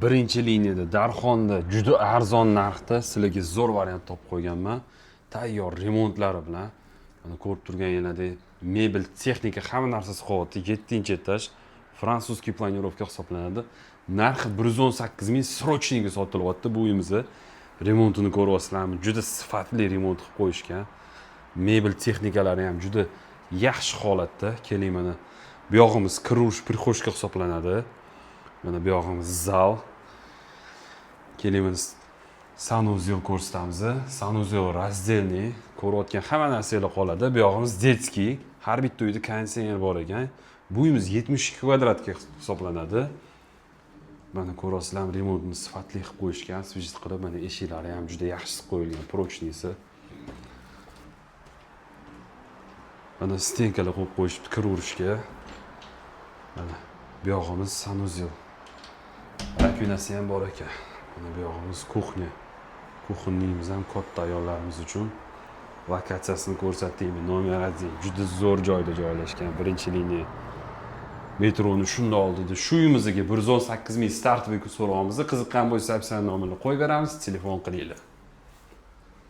Birinchi liniyada Darxonda juda arzon narxda sizlarga zo'r variant topib qo'yganman. Tayyor remontlari bilan. Mana ko'rib turganingizdek, mebel, texnika, hamma narsasi qavatda 7-etaj. Frantsuzskiy planirovka hisoblanadi. Narxi 118 ming srochniga sotilyapti bu uyimizni. Remontini ko'ryapsizlarmi? Juda sifatli remont qilib qo'yishgan. Mebel texnikalari ham juda yaxshi holatda. Keling, mana bu yog'imiz kirush prixoshka hisoblanadi. Mana bu yog'imiz zal. Keling, mana sanuzel ko'rsatamiz. Sanuzel razdelniy. Ko'rayotgan hamma narsalar qoladi. Bu yog'imiz detskiy. Har bitta uyda konditsioner bor ekan. Bu uyimiz 72 kvadratga hisoblanadi. Mana ko'rasizlarmi, remontni sifatli qilib qo'yishgan, svijit qilib, mana eshiklari ham juda yaxshi qo'yilgan, prochnisi. Mana stenkalar qo'yib qo'yishibdi kir urishga. Mana bu yog'imiz sanuzel. Rakunasi ham bor ekan. Mana bu yog'imiz kuxnya. Kuxnyamiz ham katta ayollarimiz uchun. Lokatsiyasini ko'rsataymi, nomer 1. Juda zo'r joyda joylashgan, birinchi liniya. Metroni shunda oldida shu uyimizga 118 ming start so'raymiz. Qiziqqan bo'lsa, nomini qo'yib beramiz, telefon qilinglar.